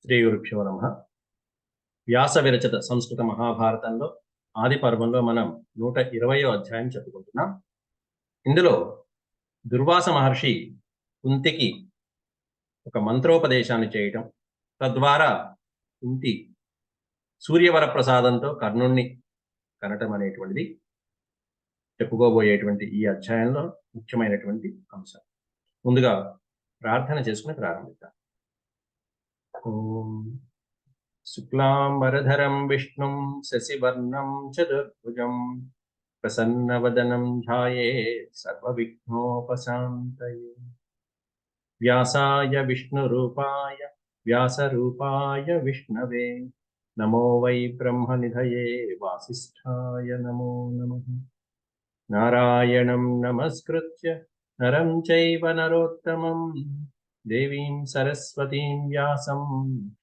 శ్రీ గురుభ్యో నమః. వ్యాస విరచిత సంస్కృత మహాభారతంలో ఆది పర్వంలో మనం 120వ అధ్యాయం చెప్పుకుంటున్నాం. ఇందులో దుర్వాస మహర్షి కుంతికి ఒక మంత్రోపదేశాన్ని చేయటం, తద్వారా కుంతి సూర్యవర ప్రసాదంతో కర్ణుణ్ణి కనటం అనేటువంటిది చెప్పుకోబోయేటువంటి ఈ అధ్యాయంలో ముఖ్యమైనటువంటి అంశం. ముందుగా ప్రార్థన చేసుకుని ప్రారంభిద్దాం. ఓం శుక్లాంబరధరం విష్ణుం శశివర్ణం చతుర్భుజం ప్రసన్నవదనం ధ్యాయేత్ సర్వవిఘ్నోపశాంతయే. వ్యాసాయ విష్ణురూపాయ వ్యాసరూపాయ విష్ణవే నమో వై బ్రహ్మనిధయే వాసిష్ఠాయ నమో నమః. నారాయణం నమస్కృత్య నరం చైవ నరోత్తమం దేవీం సరస్వతీం వ్యాసం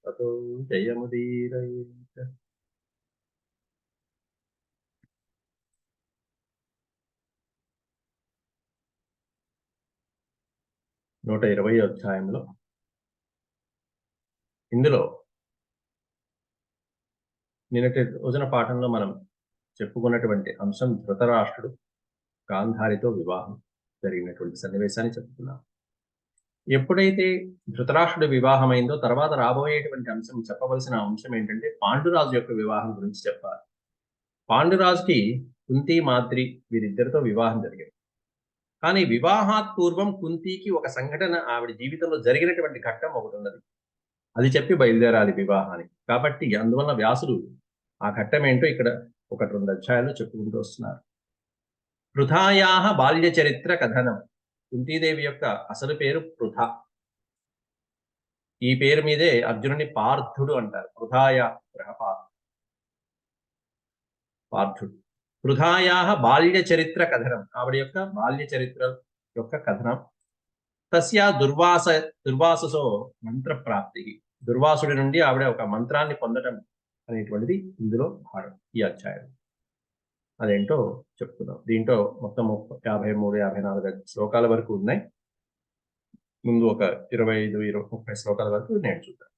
తతో జయముదీరయేత్. 120 అధ్యాయంలో ఇందులో నిన్నటి రోజున పాఠంలో మనం చెప్పుకున్నటువంటి అంశం ధృతరాష్ట్రుడు గాంధారితో వివాహం జరిగినటువంటి సన్నివేశాన్ని చెప్పుకున్నాం. ఎప్పుడైతే ధృతరాష్ట్రుడి వివాహం అయిందో తర్వాత రాబోయేటువంటి అంశం, చెప్పవలసిన అంశం ఏంటంటే పాండురాజు యొక్క వివాహం గురించి చెప్పాలి. పాండురాజుకి కుంతి మాద్రి వీరిద్దరితో వివాహం జరిగింది. కానీ వివాహాత్ పూర్వం కుంతికి ఒక సంఘటన ఆవిడ జీవితంలో జరిగినటువంటి ఘట్టం ఒకటి ఉన్నది. అది చెప్పి బయలుదేరాలి వివాహానికి. కాబట్టి అందువల్ల వ్యాసుడు ఆ ఘట్టం ఏంటో ఇక్కడ 1-2 అధ్యాయాలు చెప్పుకుంటూ వస్తున్నారు. పృథాయాహ బాల్య చరిత్ర కథనం. కుంతీదేవి యొక్క అసలు పేరు పృథ. ఈ పేరు మీదే అర్జునుని పార్థుడు అంటారు. పృథాయ పార్థుడు. పృథాయాహ బాల్య చరిత్ర కథనం, ఆవిడ యొక్క బాల్య చరిత్ర యొక్క కథనం. తస్యా దుర్వాససో మంత్ర ప్రాప్తి, దుర్వాసుడి నుండి ఆవిడ ఒక మంత్రాన్ని పొందడం అనేటువంటిది ఇందులో భాగం ఈ అధ్యాయం. అదేంటో చెప్తున్నాం. దీంట్లో మొత్తం 53-54 శ్లోకాల వరకు ఉన్నాయి. ముందు ఒక 25-30 శ్లోకాల వరకు నేను చూద్దాం.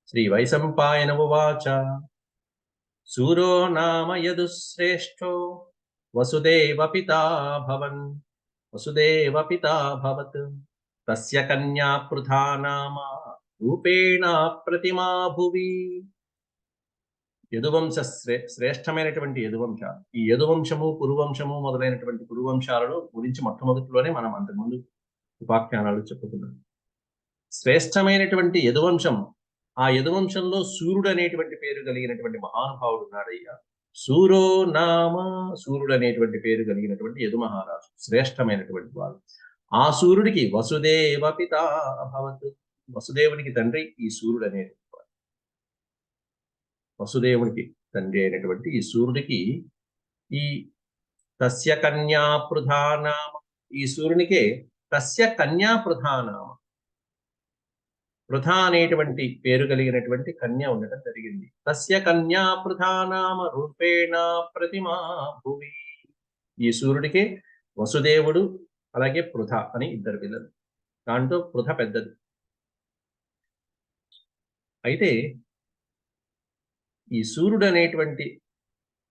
శ్రీ వైశంపాయన ఉవాచ సూరో నామ యదుశ్రేష్ఠో వసుదేవ పితా భవత్ తస్య కన్యా పృథా నామ రూపేణ ప్రతిమా భువి. యదువంశ శ్రేష్టమైనటువంటి యదువంశ. ఈ యదువంశము, కురువంశము మొదలైనటువంటి కురువంశాలలో గురించి మొట్టమొదటిలోనే మనం అంతకుముందు ఉపాఖ్యానాలు చెప్పుకున్నాం. శ్రేష్టమైనటువంటి యదువంశం, ఆ యదువంశంలో సూర్యుడు అనేటువంటి పేరు కలిగినటువంటి మహానుభావుడు ఉన్నాడయ్యా. సూరో నామ, సూర్యుడు అనేటువంటి పేరు కలిగినటువంటి యదు మహారాజు శ్రేష్టమైనటువంటి వాడు. ఆ సూర్యుడికి వసుదేవ పితా అభవత్, వసుదేవునికి తండ్రి ఈ సూర్యుడు అనేటువంటి వాడు. వసుదేవునికి తండ్రి అయినటువంటి ఈ సూర్యుడికి ఈ తస్య కన్యా ప్రధానామ, ఈ సూర్యునికే తస్య కన్యా ప్రధానామ, పృథ అనేటువంటి పేరు కలిగినటువంటి కన్య ఉండటం జరిగింది. తస్య కన్యా ప్రధానామ రూపేణ ప్రతిమా భువి. ఈ సూర్యుడికి వసుదేవుడు అలాగే పృథ అని ఇద్దరు పిల్లలు. దాంట్లో పృథ పెద్దది. అయితే ఈ సూర్యుడు అనేటువంటి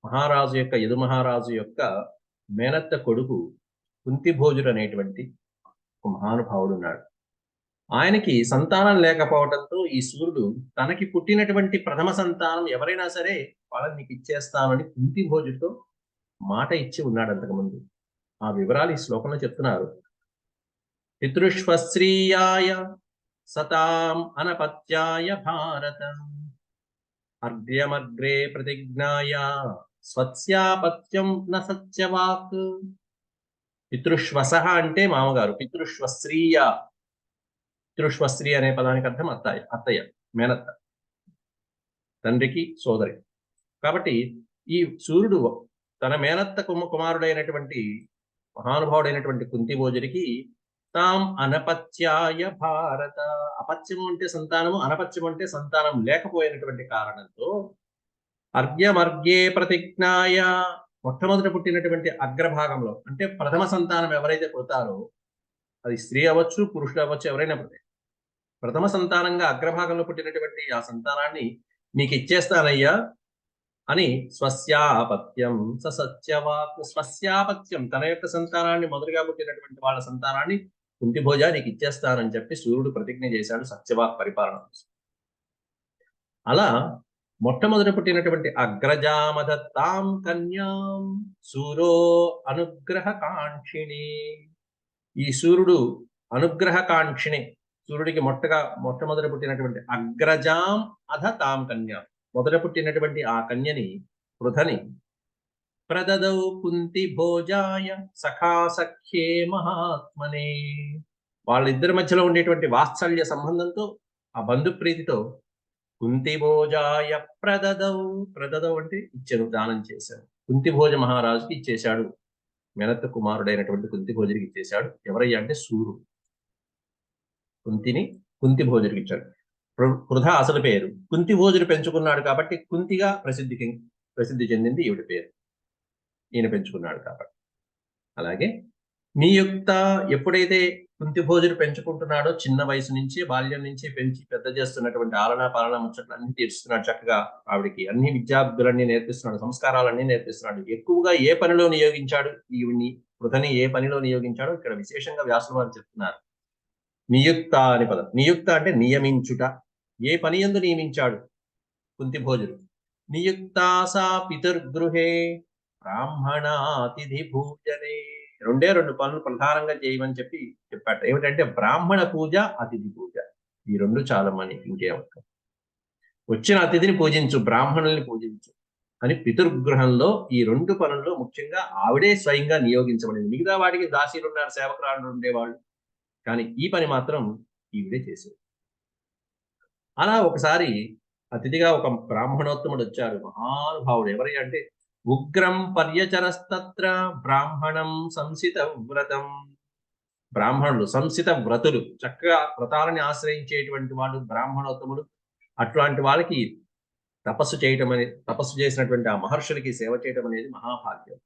మహారాజు యొక్క, యదు మహారాజు యొక్క మేనత్త కొడుకు కుంతిభోజుడు అనేటువంటి ఒక మహానుభావుడు ఉన్నాడు. ఆయనకి సంతానం లేకపోవడంతో ఈ సూర్యుడు తనకి పుట్టినటువంటి ప్రథమ సంతానం ఎవరైనా సరే వాళ్ళని నీకు ఇచ్చేస్తానని కుంతిభోజుడితో మాట ఇచ్చి ఉన్నాడు అంతకుముందు. ఆ వివరాలు ఈ శ్లోకంలో చెప్తున్నారు. పితృష్వశ్రీయాయ సతాం అనపత్యాయ భారత అర్ఘ్యమగ్రే ప్రతిజ్ఞాయ స్వస్యాపత్యం న సత్యవాక్. పితృష్వస అంటే మామగారు, పితృష్వశ్రీయ, పితృష్వశ్రీ అనే పదానికి అర్థం అత్తయ్య, మేనత్త, తండ్రికి సోదరి. కాబట్టి ఈ సూర్యుడు తన మేనత్త కుమారుడైనటువంటి మహానుభావుడైనటువంటి కుంతిభోజుడికి తాం అనపత్యాయ భారత, అపత్యము అంటే సంతానము, అనపత్యము అంటే సంతానం లేకపోయినటువంటి కారణంతో అర్ఘ్యమర్ఘ్యే ప్రతిజ్ఞాయ, మొట్టమొదట పుట్టినటువంటి అగ్రభాగంలో అంటే ప్రథమ సంతానం ఎవరైతే పుడతారో, అది స్త్రీ అవ్వచ్చు పురుషుడు అవ్వచ్చు ఎవరైనా పుట్టే, ప్రథమ సంతానంగా అగ్రభాగంలో పుట్టినటువంటి ఆ సంతానాన్ని నీకు ఇచ్చేస్తానయ్యా అని స్వస్యాపత్యం సత్యవాక్. స్వస్యాపత్యం తన యొక్క సంతానాన్ని, మొదలుగా పుట్టినటువంటి వాళ్ళ సంతానాన్ని కుంతిభోజ నీకు ఇచ్చేస్తానని చెప్పి సూర్యుడు ప్రతిజ్ఞ చేశాడు సత్యవాక్ పరిపాలన. అలా మొట్టమొదట పుట్టినటువంటి అగ్రజామదత్తాం కన్యాం సూరో అనుగ్రహ కాంక్షిణి. ఈ సూర్యుడు అనుగ్రహ కాంక్షిణి, సూర్యుడికి మొట్టమొదట పుట్టినటువంటి అగ్రజాం అధ తాం కన్యాం, మొదట పుట్టినటువంటి ఆ కన్యని పృథని ప్రదదౌ కుంతి భోజాయ సఖా సఖ్యే మహాత్మనే. వాళ్ళిద్దరి మధ్యలో ఉండేటువంటి వాత్సల్య సంబంధంతో, ఆ బంధుప్రీతితో కుంతిభోజాయ ప్రదదౌ. ప్రదదౌ అంటే ఇచ్చెను, దానం చేశాడు. కుంతిభోజ మహారాజుకి ఇచ్చేశాడు, మెనత్త కుమారుడైనటువంటి కుంతిభోజుడికి ఇచ్చేశాడు. ఎవరయ్యా అంటే సూర్యుడు కుంతిని కుంతిభోజుడికి ఇచ్చాడు. పృథ అసలు పేరు, కుంతిభోజుడు పెంచుకున్నాడు కాబట్టి కుంతిగా ప్రసిద్ధి చెందింది ఈవిడ పేరు, ఈయన పెంచుకున్నాడు కాబట్టి. అలాగే నియుక్త, ఎప్పుడైతే కుంతిభోజుడు పెంచుకుంటున్నాడో, చిన్న వయసు నుంచి, బాల్యం నుంచి పెంచి పెద్ద చేస్తున్నటువంటి ఆలనా పాలన ముచ్చట్లు అన్ని తీరుస్తున్నాడు చక్కగా. ఆవిడికి అన్ని విద్యార్థులన్నీ నేర్పిస్తున్నాడు, సంస్కారాలన్నీ నేర్పిస్తున్నాడు. ఎక్కువగా ఏ పనిలో నియోగించాడు ఈవిడ్ని, పృథని ఏ పనిలో నియోగించాడో ఇక్కడ విశేషంగా వ్యాసుల వారు చెప్తున్నారు. నియుక్త అని పదం. నియుక్త అంటే నియమించుట, ఏ పని యందు నియమించాడు కుంతిభోజుడు. నియుక్తా సా పితృగృహే బ్రాహ్మణాతిథి భూజనే. రెండే రెండు పనులు ప్రధానంగా చేయమని చెప్పాట. ఏమిటంటే బ్రాహ్మణ పూజ, అతిథి పూజ. ఈ రెండు చాలమని, ఇంకేమంటాం. వచ్చిన అతిథిని పూజించు, బ్రాహ్మణుల్ని పూజించు అని పితృగృహంలో ఈ రెండు పనుల్లో ముఖ్యంగా ఆవిడే స్వయంగా నియోగించబడింది. మిగతా వాటికి దాసీలు ఉన్నారు, సేవకురాళ్ళు ఉండేవాళ్ళు, కానీ ఈ పని మాత్రం ఈవిడే చేసేది. అలా ఒకసారి అతిథిగా ఒక బ్రాహ్మణోత్తముడు వచ్చారు, మహానుభావుడు. ఎవరి అంటే ఉగ్రం పర్యచరస్తత్ర బ్రాహ్మణం సంసిత వ్రతం. బ్రాహ్మణులు సంసిత వ్రతులు, చక్కగా వ్రతాలని ఆశ్రయించేటువంటి వాళ్ళు బ్రాహ్మణోత్తముడు. అట్లాంటి వాళ్ళకి తపస్సు చేసినటువంటి ఆ మహర్షులకి సేవ చేయడం అనేది మహాభాగ్యం.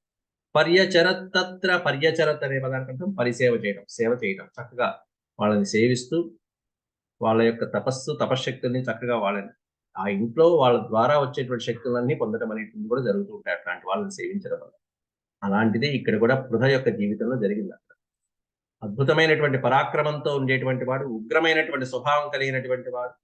పర్యచరతత్ర, పర్యచరత్ అనే పదానికి అర్థం పరిసేవ చేయడం, సేవ చేయడం. చక్కగా వాళ్ళని సేవిస్తూ వాళ్ళ యొక్క తపశ్శక్తుల్ని చక్కగా వాళ్ళని, ఆ ఇంట్లో వాళ్ళ ద్వారా వచ్చేటువంటి శక్తులన్నీ పొందడం అనేటువంటి కూడా జరుగుతూ ఉంటాయి అట్లాంటి వాళ్ళని సేవించడం వల్ల. అలాంటిదే ఇక్కడ కూడా పృథ యొక్క జీవితంలో జరిగింది. అక్కడ అద్భుతమైనటువంటి పరాక్రమంతో ఉండేటువంటి వాడు, ఉగ్రమైనటువంటి స్వభావం కలిగినటువంటి వాడు,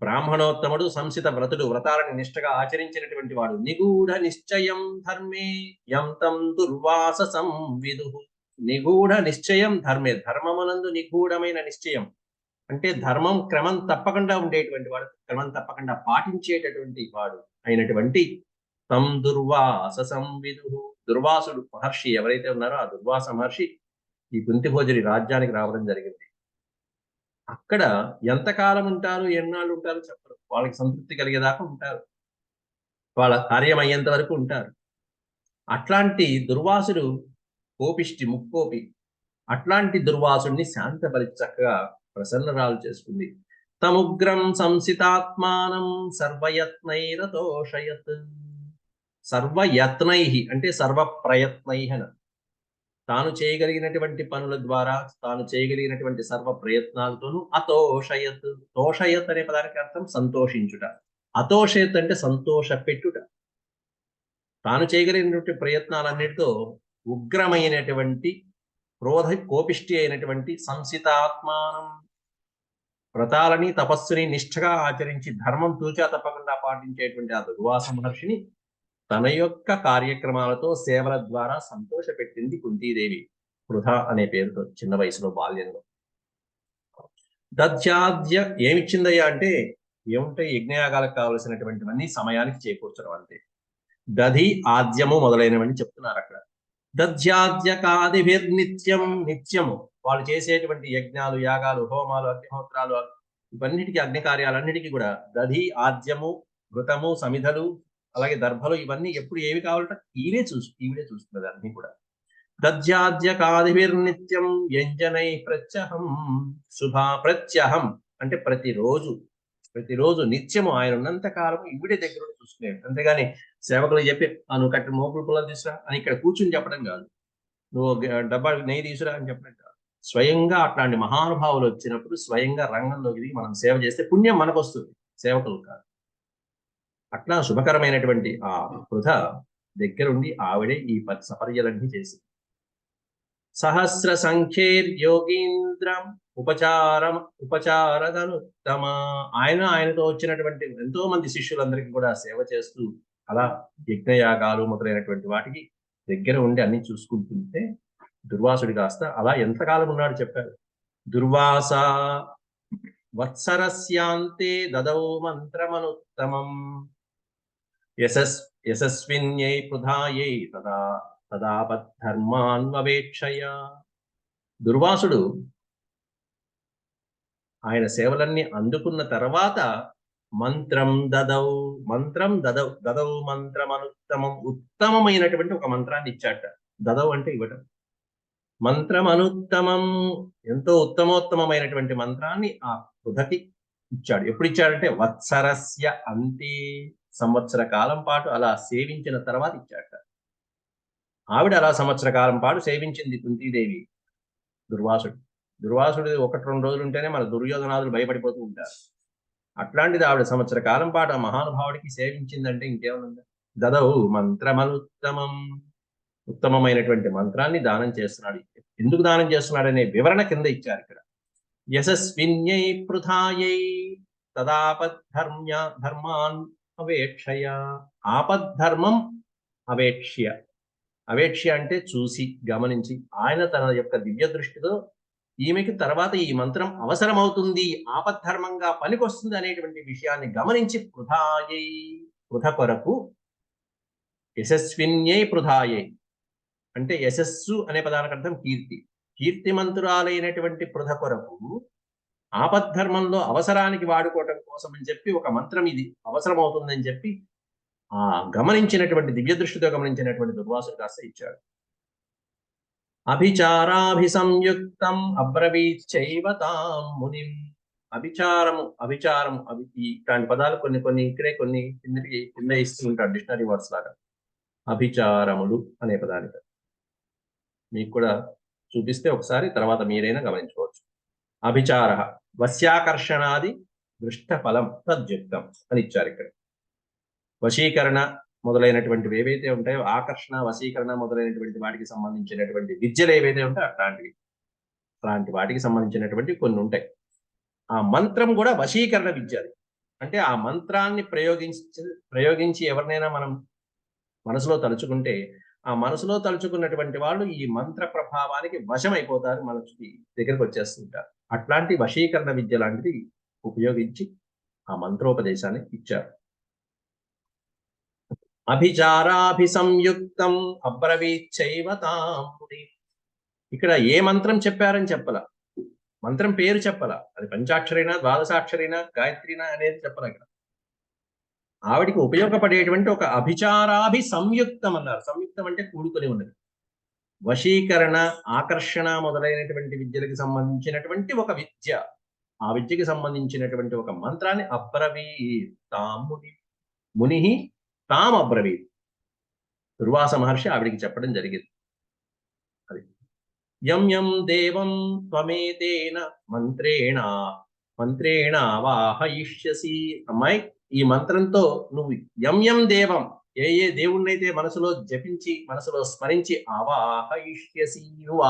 బ్రాహ్మణోత్తముడు, సంసిత వ్రతుడు, వ్రతాలను నిష్ఠగా ఆచరించినటువంటి వాడు. నిగూఢ నిశ్చయం ధర్మే యం తం దుర్వాస సంవిదు. నిగూఢ నిశ్చయం ధర్మే, ధర్మమునందు నిగూఢమైన నిశ్చయం అంటే ధర్మం క్రమం తప్పకుండా ఉండేటువంటి వాడు, క్రమం తప్పకుండా పాటించేటటువంటి వాడు అయినటువంటి తం దుర్వాస సంవిదు. దుర్వాసుడు మహర్షి ఎవరైతే ఉన్నారో ఆ దుర్వాస మహర్షి ఈ కుంతిభోజుడి రాజ్యానికి రావడం జరిగింది. అక్కడ ఎంతకాలం ఉంటారు, ఎన్నాళ్ళు ఉంటారు చెప్పరు. వాళ్ళకి సంతృప్తి కలిగేదాకా ఉంటారు, వాళ్ళ కార్యం అయ్యేంత వరకు ఉంటారు. అట్లాంటి దుర్వాసుడు కోపిష్టి, ముక్కోపి. అట్లాంటి దుర్వాసుడిని శాంతపరిచి చక్కగా ప్రసన్నరాలు చేసుకుంది. తముగ్రం సంసితాత్మానం సర్వయత్నైరతోషయత్. సర్వయత్నై అంటే సర్వ ప్రయత్నై అని, తాను చేయగలిగినటువంటి పనుల ద్వారా, తాను చేయగలిగినటువంటి సర్వ ప్రయత్నాలతోనూ అతోషయత్. తోషయత్ అనే పదానికి అర్థం సంతోషించుట. అతోషయత్ అంటే సంతోష పెట్టుట. తాను చేయగలిగినటువంటి ప్రయత్నాలన్నిటితో ఉగ్రమైనటువంటి కోపిష్టి అయినటువంటి సంసితాత్మానం, వ్రతాలని తపస్సుని నిష్ఠగా ఆచరించి ధర్మం తూచా తప్పకుండా పాటించేటువంటి ఆ దుర్వాస మహర్షిని తన యొక్క కార్యక్రమాలతో, సేవల ద్వారా సంతోషపెట్టింది కుంతీదేవి, పృథ అనే పేరుతో, చిన్న వయసులో, బాల్యంలో. దధ్యాద్య ఏమిచ్చిందయ్యా అంటే, ఏముంటాయి, యజ్ఞయాగాలకు కావలసినటువంటివన్నీ సమయానికి చేకూర్చడం అంతే. దధి, ఆద్యము మొదలైనవన్నీ చెప్తున్నారు అక్కడ. దధ్యాద్యకాదిభిర్నిత్యం, నిత్యము వాళ్ళు చేసేటువంటి యజ్ఞాలు, యాగాలు, హోమాలు, అగ్నిహోత్రాలు, ఇవన్నిటికీ, అగ్ని కార్యాలన్నిటికీ కూడా దధి, ఆద్యము, ఘృతము, సమిధలు, అలాగే దర్భలు, ఇవన్నీ ఎప్పుడు ఏవి కావాలంటే ఈవిడే చూస్తున్నది అన్ని కూడా. దధ్యాద్యకాదిభిర్నిత్యం వ్యంజనై ప్రత్యహం శుభా. ప్రత్యహం అంటే ప్రతిరోజు నిత్యము ఆయన ఉన్నంత కాలం ఈవిడే దగ్గర చూసుకునేది. అంతేగాని సేవకులు చెప్పి నువ్వు కట్టిన మోపుడు పుల్లలు తీసురా అని ఇక్కడ కూర్చుని చెప్పడం కాదు, నువ్వు డబ్బా నెయ్యి తీసురా అని చెప్పడం కాదు. స్వయంగా అట్లాంటి మహానుభావులు వచ్చినప్పుడు స్వయంగా రంగంలోకి దిగి మనం సేవ చేస్తే పుణ్యం మనకు వస్తుంది, సేవకులు కాదు. అట్లా శుభకరమైనటువంటి ఆ పృథ దగ్గరుండి ఆవిడే ఈ సపర్యలన్నీ చేసింది. సహస్ర సంఖ్యేర్యోగీంద్రం ఉపచారదనుత్తమ. ఆయనతో వచ్చినటువంటి ఎంతో మంది శిష్యులందరికీ కూడా సేవ చేస్తూ అలా యజ్ఞయాగాలు మొదలైనటువంటి వాటికి దగ్గర ఉండి అన్ని చూసుకుంటుంటే దుర్వాసుడి కాస్త అలా ఎంతకాలం ఉన్నాడు చెప్పారు. దుర్వాస వత్సరస్యాంతే దదౌ మంత్రమనుత్తమం యశస్విన్యై పృథాయై తదాపద్ధర్మాన్వవేక్షయ. దుర్వాసుడు ఆయన సేవలన్నీ అందుకున్న తర్వాత మంత్రం దదౌ మంత్రమనుత్తమం, ఉత్తమమైనటువంటి ఒక మంత్రాన్ని ఇచ్చాట. దదౌ అంటే ఇవ్వటం. మంత్రమనుత్తమం, ఎంతో ఉత్తమోత్తమైనటువంటి మంత్రాన్ని ఆ పృథకి ఇచ్చాడు. ఎప్పుడు ఇచ్చాడంటే వత్సరస్య అంతే, సంవత్సర కాలం పాటు అలా సేవించిన తర్వాత ఇచ్చాట. ఆవిడ అలా సంవత్సర కాలం పాటు సేవించింది కుంతీదేవి దుర్వాసుడు 1-2 రోజులు ఉంటేనే మన దుర్యోధనాదులు భయపడిపోతూ ఉంటారు. అట్లాంటిది ఆవిడ సంవత్సర కాలం పాటు ఆ మహానుభావుడికి సేవించిందంటే ఇంకేమనుంది. దదౌ మంత్రమనుత్తమం, ఉత్తమమైనటువంటి మంత్రాన్ని దానం చేస్తున్నాడు. ఎందుకు దానం చేస్తున్నాడనే వివరణ కింద ఇచ్చారు ఇక్కడ. యశస్విన్యై పృథాయై తదాపద్ధర్మాన్ అవేక్షయ. ఆపద్ధర్మం అవేక్ష్య అంటే చూసి గమనించి ఆయన తన యొక్క దివ్య దృష్టితో ఈమెకి తర్వాత ఈ మంత్రం అవసరమవుతుంది, ఆపద్ధర్మంగా పనికొస్తుంది అనేటువంటి విషయాన్ని గమనించి పృథ కొరకు యశస్విన్యై పృథాయై అంటే యశస్సు అనే పదానికి అర్థం కీర్తి. కీర్తిమంతురాలైనటువంటి పృథ కొరకు ఆపద్ధర్మంలో అవసరానికి వాడుకోవటం కోసం అని చెప్పి ఒక మంత్రం ఇది అవసరమవుతుందని చెప్పి ఆ గమనించినటువంటి దివ్య దృష్టితో గమనించినటువంటి దుర్వాసుడు కాస్త ఇచ్చాడు. అభిచారాభిసంయుక్తం అబ్రవీచ్చైవ తాం మునిం. అభిచారము ఇట్లాంటి పదాలు కొన్ని ఇక్కడే కొన్ని కింద ఇస్తూ ఉంటాడు డిక్షనరీ వర్డ్స్ లాగా. అభిచారములు అనే పదానికి మీకు కూడా చూపిస్తే ఒకసారి తర్వాత మీరైనా గమనించుకోవచ్చు. అభిచార వశ్యాకర్షణాది దృష్ట ఫలం తద్యుక్తం అని ఇచ్చారు ఇక్కడ. వశీకరణ మొదలైనటువంటివి ఏవైతే ఉంటాయో, ఆకర్షణ, వశీకరణ మొదలైనటువంటి వాటికి సంబంధించినటువంటి విద్యలు ఏవైతే ఉంటాయో అలాంటి వాటికి సంబంధించినటువంటి కొన్ని ఉంటాయి. ఆ మంత్రం కూడా వశీకరణ విద్య. అంటే ఆ మంత్రాన్ని ప్రయోగించి ఎవరినైనా మనం మనసులో తలుచుకుంటే ఆ మనసులో తలుచుకున్నటువంటి వాళ్ళు ఈ మంత్ర ప్రభావానికి వశమైపోతారు, మనసుకి దగ్గరకు వచ్చేస్తుంటారు. అట్లాంటి వశీకరణ విద్య లాంటిది ఉపయోగించి ఆ మంత్రోపదేశాన్ని ఇచ్చారు. అభిచారాభిసంయుక్తం అబ్రవీచ్చైవ తాం మునిం. ఇక్కడ ఏ మంత్రం చెప్పారని చెప్పాల, మంత్రం పేరు చెప్పాల. అది పంచాక్షరైనా ద్వాదశాక్షరైనా గాయత్రినా అనేది చెప్పాల. ఇక్కడ ఆవిడికి ఉపయోగపడేటువంటి ఒక అభిచారాభి సంయుక్తం అన్నారు. సంయుక్తం అంటే కూడుకొని ఉన్నది. వశీకరణ, ఆకర్షణ మొదలైనటువంటి విద్యలకు సంబంధించినటువంటి ఒక విద్య, ఆ విద్యకి సంబంధించినటువంటి ఒక మంత్రాన్ని అబ్రవీతాం ముని తాం అబ్రవీత్. దుర్వాస మహర్షి ఆవిడికి చెప్పడం జరిగింది. అది యం దేవం త్వమేతేన మంత్రేణ వాహయిష్యసి. అమ్మాయి, ఈ మంత్రంతో నువ్వు యం దేవం, ఏ దేవుణ్ణైతే మనసులో జపించి మనసులో స్మరించి ఆవాహయిష్యసి, నువ్వు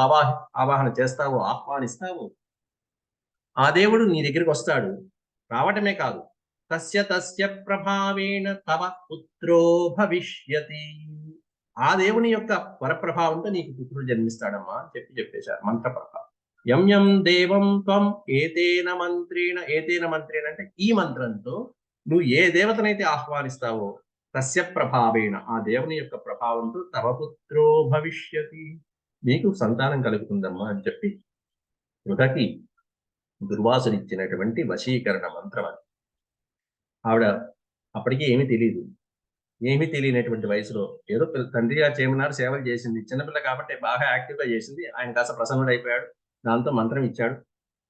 ఆవాహన చేస్తావో, ఆహ్వానిస్తావో, ఆ దేవుడు నీ దగ్గరికి వస్తాడు. రావటమే కాదు, తస్య ప్రభావేణ తవ పుత్రో భవిష్యతి. ఆ దేవుని యొక్క వరప్రభావంతో నీకు పుత్రుడు జన్మిస్తాడమ్మా అని చెప్పేశారు మంత్ర ప్రభావం. యం దేవం త్వం ఏతేన మంత్రేణ అంటే ఈ మంత్రంతో నువ్వు ఏ దేవతనైతే ఆహ్వానిస్తావో తస్య ప్రభావేణ, ఆ దేవుని యొక్క ప్రభావంతో తవ పుత్రో భవిష్యతి, నీకు సంతానం కలుగుతుందమ్మా అని చెప్పి పృథకి దుర్వాసుడు ఇచ్చినటువంటి వశీకరణ మంత్రం అది. ఆవిడ అప్పటికీ ఏమీ తెలియనటువంటి వయసులో ఏదో తండ్రి గారు చేయమన్నారు, సేవలు చేసింది. చిన్నపిల్ల కాబట్టి బాగా యాక్టివ్గా చేసింది. ఆయన కాస్త ప్రసన్నుడు అయిపోయాడు, దాంతో మంత్రం ఇచ్చాడు.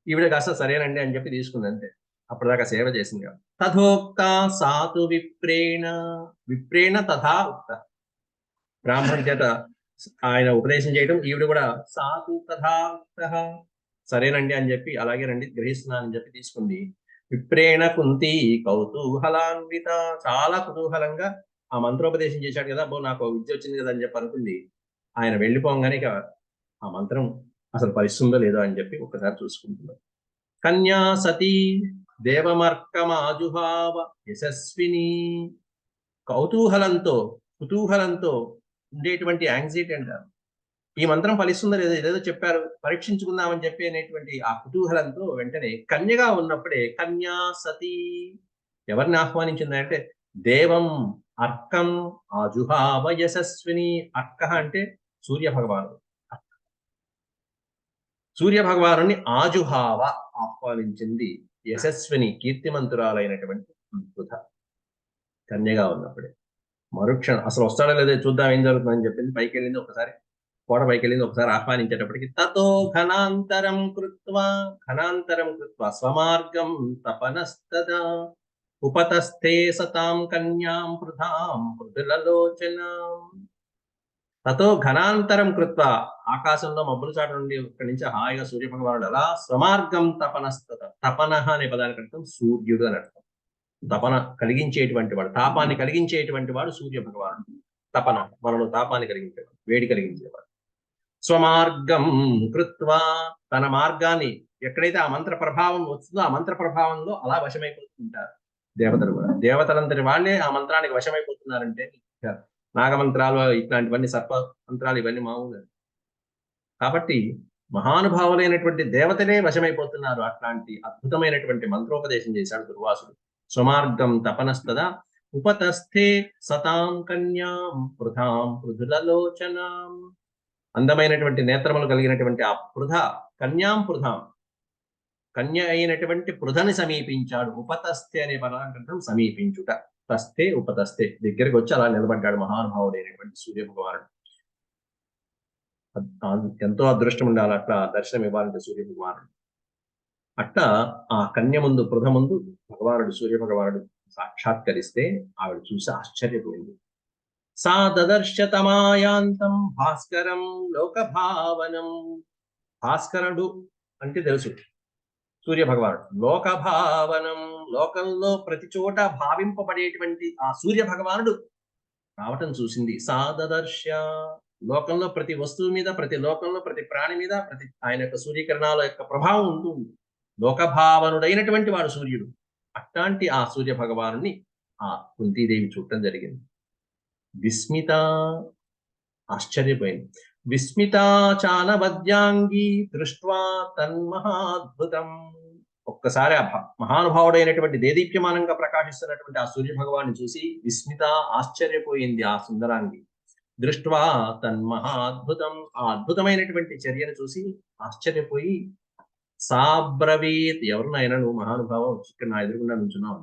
ఈవిడ కాస్త సరేనండి అని చెప్పి తీసుకుంది అంతే. అప్పటిదాకా సేవ చేసింది కాదు. తథోక్త సాతు విప్రేణ తథా ఉక్త. బ్రాహ్మణ చేత ఆయన ఉపదేశం చేయడం, ఈవిడ కూడా సాతు తథా ఉక్త సరేనండి అని చెప్పి అలాగే రండి గ్రహిస్తున్నానని చెప్పి తీసుకుంది. విప్రేణ కుంతి కౌతూహలాన్విత, చాలా కుతూహలంగా ఆ మంత్రోపదేశం చేశాడు కదా, అబ్బో నాకు విద్య వచ్చింది కదా అని చెప్పి అనుకుంది. ఆయన వెళ్ళిపోగానే ఇక ఆ మంత్రం అసలు ఫలిస్తుందో లేదో అని చెప్పి ఒక్కసారి చూసుకుంటున్నాం. కన్యా సతీ దేవమర్కమాజుహావ యశస్విని, కుతూహలంతో ఉండేటువంటి యాంగ్జైటీ అంటారు. ఈ మంత్రం ఫలిస్తుందో లేదో, ఏదేదో చెప్పారు పరీక్షించుకుందామని చెప్పి అనేటువంటి ఆ కుతూహలంతో వెంటనే కన్యగా ఉన్నప్పుడే కన్యా సతీ ఎవరిని ఆహ్వానించింది అంటే దేవం అర్కం ఆజుహావ యశస్విని. అర్క అంటే సూర్య భగవానుడు. సూర్య భగవాను ఆజుహావ ఆహ్వానించింది యశస్విని, కీర్తిమంతురాలైనటువంటి బుధ కన్యగా ఉన్నప్పుడే. మరుక్షణం అసలు వస్తాడో లేదో చూద్దాం ఏం జరుగుతుందని చెప్పింది. పైకి వెళ్ళింది, ఒకసారి కోట పైకి వెళ్ళింది. ఒకసారి ఆహ్వానించేటప్పటికి తతో ఘనాంతరం కృత్వా స్వమార్గం తపనస్తదా ఉపతస్థే సతాం కన్యాం పృథాం మృదులలోచనాం. తతో ఘనాంతరం కృత్వా, ఆకాశంలో మబ్బుల చాటు నుండి ఇక్కడి నుంచి హాయిగా సూర్య భగవానుడు అలా స్వమార్గం తపనస్తత. తపనః అనే పదానికి అర్థం సూర్యుడు అని అర్థం. తపన కలిగించేటువంటి వాడు, తాపాన్ని కలిగించేటువంటి వాడు సూర్య భగవానుడు. తపన మనలో తాపాన్ని కలిగించేవాడు, వేడి కలిగించేవాడు. స్వమార్గం కృత్వా, తన మార్గాన్ని ఎక్కడైతే ఆ మంత్ర ప్రభావం వస్తుందో ఆ మంత్ర ప్రభావంలో అలా వశమైపోతుంటారు దేవతలు కూడా. దేవతలంతటి వాళ్ళే ఆ మంత్రానికి వశమైపోతున్నారంటే నాగమంత్రాలు ఇట్లాంటివన్నీ, సర్ప మంత్రాలు ఇవన్నీ మామూలు. కాబట్టి మహానుభావులైనటువంటి దేవతలే వశమైపోతున్నారు. అట్లాంటి అద్భుతమైనటువంటి మంత్రోపదేశం చేశాడు దుర్వాసుడు. స్వమార్గం తపనస్తదా ఉపతస్థే సతాం కన్యాం పృథాం పృథులలోచనాం. అందమైనటువంటి నేత్రములు కలిగినటువంటి ఆ కన్యాం పృథాం, కన్య అయినటువంటి పృథని సమీపించాడు. ఉపతస్థే అనే పదార్థం సమీపించుట. తస్థే ఉపతస్థే, దగ్గరికి వచ్చి అలా నిలబడ్డాడు మహానుభావుడైనటువంటి సూర్య భగవానుడు. ఎంతో అదృష్టం ఉండాలి అట్లా దర్శనం ఇవ్వాలంటే సూర్య భగవానుడు. అట్లా ఆ కన్య ముందు, పృథ ముందు భగవానుడు సూర్య భగవానుడు సాక్షాత్కరిస్తే ఆవిడ చూసి ఆశ్చర్యపోయింది. సా దదర్శ తమాయాంతం భాస్కరం లోకభావనం. భాస్కరుడు అంటే తెలుసు సూర్య భగవానుడు. లోకభావనం, లోకంలో ప్రతి చోట భావింపబడేటువంటి ఆ సూర్య భగవానుడు రావటం చూసింది. సా దదర్శ, లోకంలో ప్రతి వస్తువు మీద, ప్రతి లోకంలో ప్రతి ప్రాణి మీద ప్రతి ఆయన యొక్క సూర్యకిరణాల యొక్క ప్రభావం ఉంటుంది. లోకభావనుడైనటువంటి వాడు సూర్యుడు. అట్లాంటి ఆ సూర్య భగవానుని ఆ కుంతీదేవి చూడటం జరిగింది. విస్మిత, ఆశ్చర్యపోయింది. విస్మిత చానవద్యాంగి దృష్ట్వా తన్మహాద్భుతం. ఒక్కసారి ఆ మహానుభావుడైనటువంటి దేదీప్యమానంగా ప్రకాశిస్తున్నటువంటి ఆ సూర్య భగవాన్ని చూసి విస్మిత, ఆశ్చర్యపోయింది ఆ సుందరాంగి. దృష్ట్వా తన్మహాద్భుతం, ఆ అద్భుతమైనటువంటి చర్యను చూసి ఆశ్చర్యపోయి సాబ్రవీత్, ఎవరినైనా నువ్వు మహానుభావం ఇక్కడ నా ఎదురుగుండా నుంచున్నావు,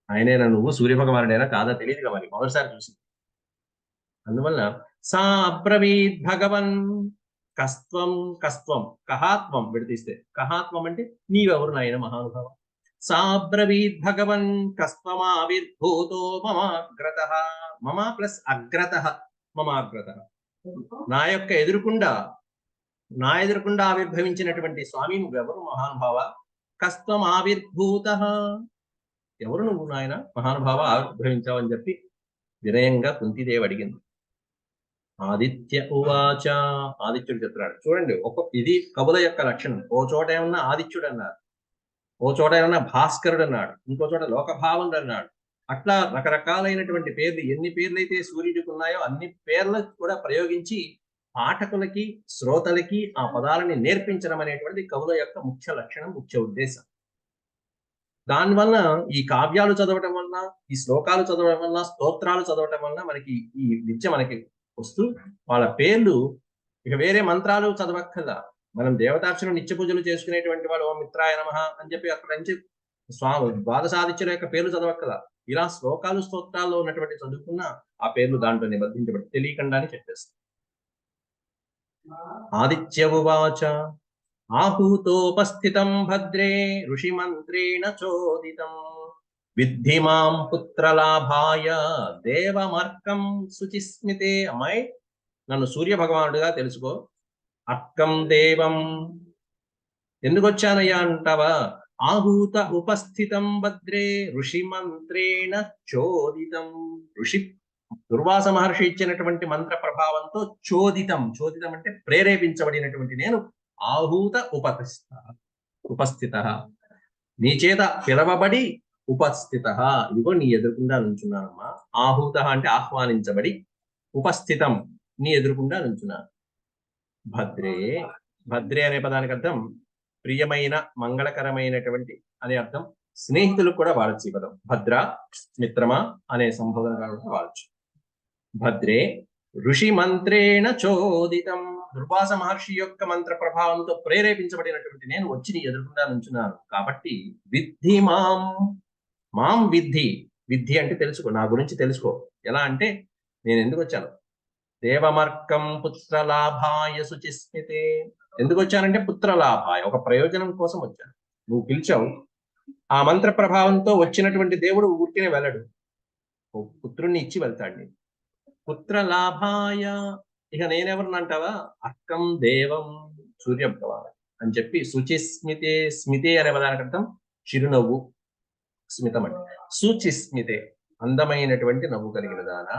ఆయనైనా నువ్వు సూర్య భగవానుడైనా కాదా తెలియదుగా మరి, మొదటిసారి చూసి. అందువల్ల సా అబ్రవీత్ భగవన్ కస్త్వం, కహాత్వం విడతీస్తే కహాత్వం అంటే నీవెవరు నాయన మహానుభావ. సా అబ్రవీత్ భగవన్ కస్త్వమావిర్భూతో మమాగ్రత. మమ ప్లస్ అగ్రత, మమాగ్రత, నా ఎదురుకుండా ఆవిర్భవించినటువంటి స్వామి నువ్వెవరు మహానుభావ. కస్త్వం ఆవిర్భూత, ఎవరు నువ్వు నాయన మహానుభావ ఆవిర్భవించావని చెప్పి వినయంగా కుంతీదేవి అడిగింది. ఆదిత్య ఉవాచ, ఆదిత్యుడు చెప్తున్నాడు. చూడండి, ఇది కవుల యొక్క లక్షణం. ఓ చోట ఏమన్నా ఆదిత్యుడు అన్నారు, ఓ చోట ఏమన్నా భాస్కరుడు అన్నాడు, ఇంకో చోట లోకభావనుడు అన్నాడు. అట్లా రకరకాలైనటువంటి పేర్లు, ఎన్ని పేర్లైతే సూర్యుడికి ఉన్నాయో అన్ని పేర్లు కూడా ప్రయోగించి పాఠకులకి, శ్రోతలకి ఆ పదాలని నేర్పించడం అనేటువంటి కవుల యొక్క ముఖ్య లక్షణం, ముఖ్య ఉద్దేశం. దానివల్ల ఈ కావ్యాలు చదవటం వల్ల, ఈ శ్లోకాలు చదవడం వల్ల, స్తోత్రాలు చదవటం వల్ల మనకి ఈ విద్య మనకి వస్తూ, వాళ్ళ పేర్లు ఇక వేరే మంత్రాలు చదవక్కల్లా. మనం దేవతార్చన నిత్య పూజలు చేసుకునేటువంటి వాడు ఓం మిత్రాయ నమః అని చెప్పి అక్కడ నుంచి ద్వాదశాదిత్యుల యొక్క పేర్లు చదవక్కల. ఇలా శ్లోకాలు, స్తోత్రాల్లో ఉన్నటువంటి చదువుకున్న ఆ పేర్లు దాంట్లో నిబద్ధించబడి తెలియకుండానే చెప్పేస్తాం. ఆదిత్య ఉవాచ ఆహూతోపస్థితం భద్రే ఋషిమంత్రేణ చోదితం విద్ధి మాం పుత్రలాభాయ దేవమర్కం శుచిస్మితే. అమ్మాయి, నన్ను సూర్య భగవానుడిగా తెలుసుకో. అక్కం దేవం. ఎందుకు వచ్చానయ్యా అంటావా? ఆహూత ఉపస్థితం భద్రే ఋషి మంత్రేణ చోదితం. ఋషి దుర్వాస మహర్షి ఇచ్చినటువంటి మంత్ర ప్రభావంతో చోదితం, చోదితం అంటే ప్రేరేపించబడినటువంటి నేను ఆహూత ఉపస్థిత, నీ చేత పిలవబడి ఉపస్థిత, ఇదిగో నీ ఎదురుకుండా నుంచున్నానమ్మా. ఆహూత అంటే ఆహ్వానించబడి, ఉపస్థితం నీ ఎదురుకుండా నుంచున్నాను. భద్రే, భద్రే అనే పదానికి అర్థం ప్రియమైన, మంగళకరమైనటువంటి అనే అర్థం. స్నేహితులకు కూడా వాడచ్చు ఈ పదం. భద్ర, మిత్రమా అనే సంబోధన కూడా వాడచ్చు. భద్రే ఋషి మంత్రేణ చోదితం. దుర్వాస మహర్షి యొక్క మంత్ర ప్రభావంతో ప్రేరేపించబడినటువంటి నేను వచ్చి నీ ఎదురుకుండా నుంచున్నాను. కాబట్టి విద్ధి మాం, మాం విద్ధి. విద్ధి అంటే తెలుసుకో, నా గురించి తెలుసుకో. ఎలా అంటే నేను ఎందుకు వచ్చాను? దేవమర్కం పుత్రలాభాయ శుచిస్మితే. ఎందుకు వచ్చానంటే పుత్రలాభాయ, ఒక ప్రయోజనం కోసం వచ్చాను. నువ్వు పిలిచావు, ఆ మంత్ర ప్రభావంతో వచ్చినటువంటి దేవుడు ఊరికే వెళ్ళడు, పుత్రుణ్ణి ఇచ్చి వెళ్తాడు. పుత్రలాభాయ, ఇక నేనెవరినంటావా? అక్కం దేవం, సూర్యభగవ అని చెప్పి శుచిస్మితే. స్మితే అనే పదానికి అర్థం చిరునవ్వు, స్మితం అంటే. శుచిస్మితే అందమైనటువంటి నవ్వు కలిగిన దానా.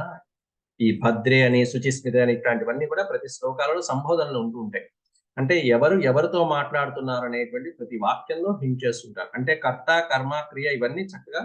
ఈ భద్రే అని, శుచిస్మిత అని ఇట్లాంటివన్నీ కూడా ప్రతి శ్లోకాలలో సంబోధనలు ఉంటూ ఉంటాయి. అంటే ఎవరు ఎవరితో మాట్లాడుతున్నారు అనేటువంటి ప్రతి వాక్యంలో హింట్ చేస్తుంటారు. అంటే కర్త, కర్మ, క్రియ ఇవన్నీ చక్కగా